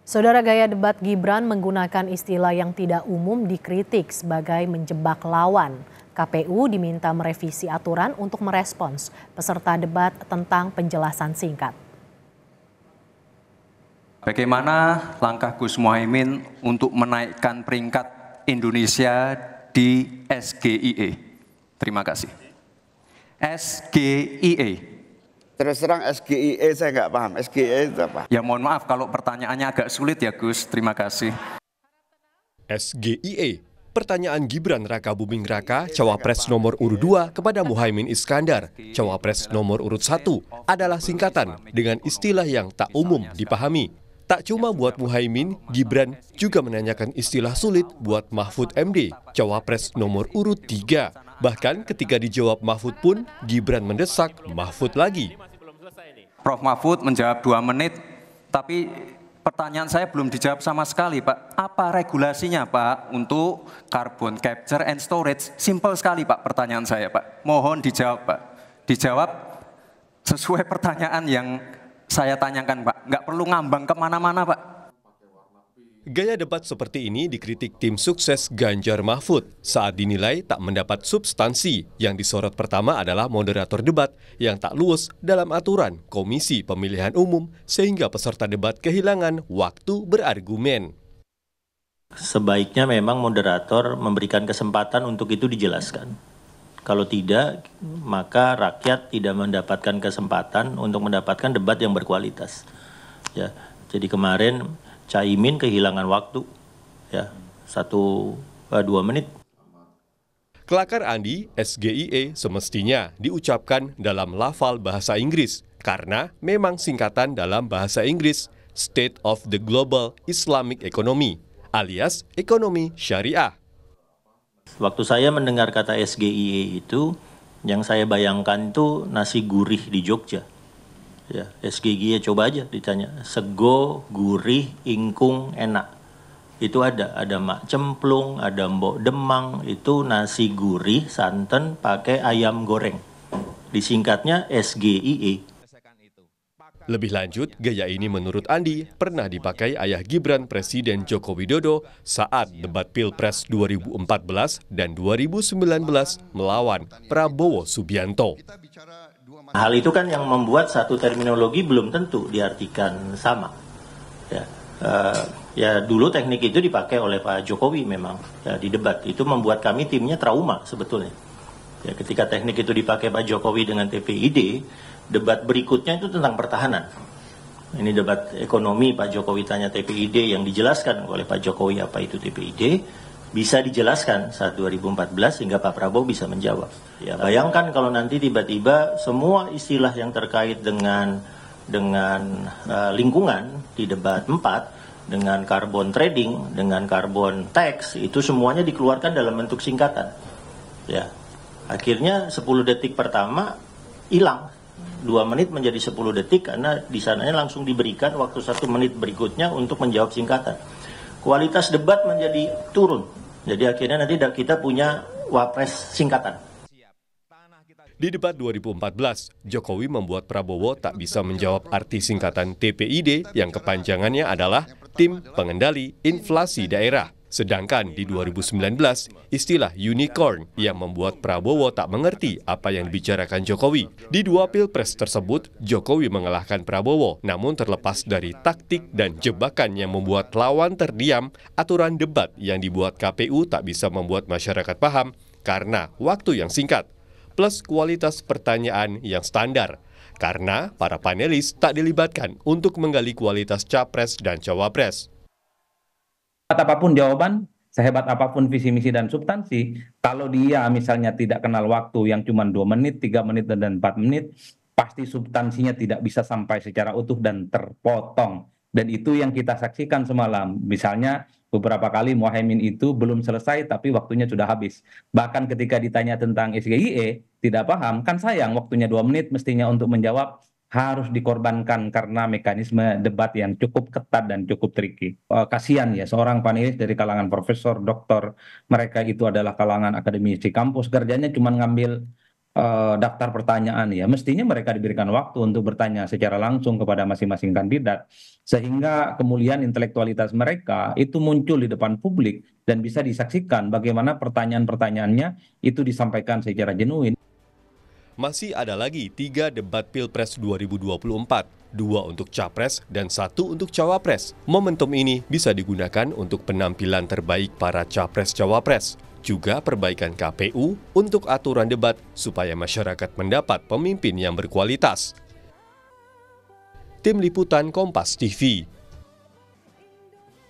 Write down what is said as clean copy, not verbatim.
Saudara, gaya debat Gibran menggunakan istilah yang tidak umum dikritik sebagai menjebak lawan. KPU diminta merevisi aturan untuk merespons peserta debat tentang penjelasan singkat. Bagaimana langkah Gus Muhaimin untuk menaikkan peringkat Indonesia di SGIE? Terima kasih. SGIE. Terus terang SGIE saya nggak paham. SGIE itu apa? Ya mohon maaf kalau pertanyaannya agak sulit ya Gus. Terima kasih. SGIE, pertanyaan Gibran Rakabuming Raka, Cawapres nomor urut 2 kepada Muhaimin Iskandar, Cawapres nomor urut 1, adalah singkatan dengan istilah yang tak umum dipahami. Tak cuma buat Muhaimin, Gibran juga menanyakan istilah sulit buat Mahfud MD, Cawapres nomor urut 3. Bahkan ketika dijawab Mahfud pun, Gibran mendesak Mahfud lagi. Prof. Mahfud menjawab 2 menit, tapi pertanyaan saya belum dijawab sama sekali, Pak. Apa regulasinya, Pak, untuk carbon capture and storage? Simpel sekali, Pak, pertanyaan saya, Pak. Mohon dijawab, Pak. Dijawab sesuai pertanyaan yang saya tanyakan, Pak. Nggak perlu ngambang kemana-mana, Pak. Gaya debat seperti ini dikritik tim sukses Ganjar Mahfud saat dinilai tak mendapat substansi. Yang disorot pertama adalah moderator debat yang tak luwes dalam aturan Komisi Pemilihan Umum sehingga peserta debat kehilangan waktu berargumen. Sebaiknya memang moderator memberikan kesempatan untuk itu dijelaskan. Kalau tidak, maka rakyat tidak mendapatkan kesempatan untuk mendapatkan debat yang berkualitas. Ya, jadi kemarin Caimin kehilangan waktu, ya 1-2 menit. Kelakar Andi, SGIE semestinya diucapkan dalam lafal bahasa Inggris karena memang singkatan dalam bahasa Inggris State of the Global Islamic Economy alias ekonomi syariah. Waktu saya mendengar kata SGIE itu, yang saya bayangkan itu nasi gurih di Jogja. Ya, SGIE coba aja ditanya, sego, gurih, ingkung, enak. Itu ada mak cemplung, ada mbok demang, itu nasi gurih, santan, pakai ayam goreng. Disingkatnya SGIE. Lebih lanjut, gaya ini menurut Andi pernah dipakai ayah Gibran Presiden Joko Widodo saat debat Pilpres 2014 dan 2019 melawan Prabowo Subianto. Hal itu kan yang membuat satu terminologi belum tentu diartikan sama. Ya dulu teknik itu dipakai oleh Pak Jokowi memang ya, di debat. Itu membuat kami timnya trauma sebetulnya. Ya, ketika teknik itu dipakai Pak Jokowi dengan TPID, debat berikutnya itu tentang pertahanan. Ini debat ekonomi, Pak Jokowi tanya TPID yang dijelaskan oleh Pak Jokowi apa itu TPID. Bisa dijelaskan saat 2014 sehingga Pak Prabowo bisa menjawab. Ya, bayangkan kalau nanti tiba-tiba semua istilah yang terkait dengan lingkungan di debat 4, dengan carbon trading, dengan carbon tax, itu semuanya dikeluarkan dalam bentuk singkatan. Ya, akhirnya 10 detik pertama hilang. 2 menit menjadi 10 detik karena di sananya langsung diberikan waktu 1 menit berikutnya untuk menjawab singkatan. Kualitas debat menjadi turun. Jadi akhirnya nanti kita punya wapres singkatan. Di debat 2014, Jokowi membuat Prabowo tak bisa menjawab arti singkatan TPID yang kepanjangannya adalah Tim Pengendali Inflasi Daerah. Sedangkan di 2019, istilah unicorn yang membuat Prabowo tak mengerti apa yang dibicarakan Jokowi. Di 2 pilpres tersebut, Jokowi mengalahkan Prabowo, namun terlepas dari taktik dan jebakan yang membuat lawan terdiam, aturan debat yang dibuat KPU tak bisa membuat masyarakat paham karena waktu yang singkat, plus kualitas pertanyaan yang standar, karena para panelis tak dilibatkan untuk menggali kualitas capres dan cawapres. Apapun jawaban, sehebat apapun visi misi dan substansi, kalau dia misalnya tidak kenal waktu yang cuma 2 menit, 3 menit, dan 4 menit, pasti substansinya tidak bisa sampai secara utuh dan terpotong. Dan itu yang kita saksikan semalam. Misalnya beberapa kali Muhaimin itu belum selesai tapi waktunya sudah habis. Bahkan ketika ditanya tentang SGIE, tidak paham, kan sayang waktunya 2 menit mestinya untuk menjawab, harus dikorbankan karena mekanisme debat yang cukup ketat dan cukup tricky. Kasihan ya, seorang panelis dari kalangan profesor, doktor, mereka itu adalah kalangan akademisi kampus, kerjanya cuma ngambil daftar pertanyaan ya, mestinya mereka diberikan waktu untuk bertanya secara langsung kepada masing-masing kandidat, sehingga kemudian intelektualitas mereka itu muncul di depan publik dan bisa disaksikan bagaimana pertanyaan-pertanyaannya itu disampaikan secara genuin. Masih ada lagi 3 debat Pilpres 2024, 2 untuk Capres dan 1 untuk Cawapres. Momentum ini bisa digunakan untuk penampilan terbaik para Capres-Cawapres, juga perbaikan KPU untuk aturan debat supaya masyarakat mendapat pemimpin yang berkualitas. Tim Liputan Kompas TV.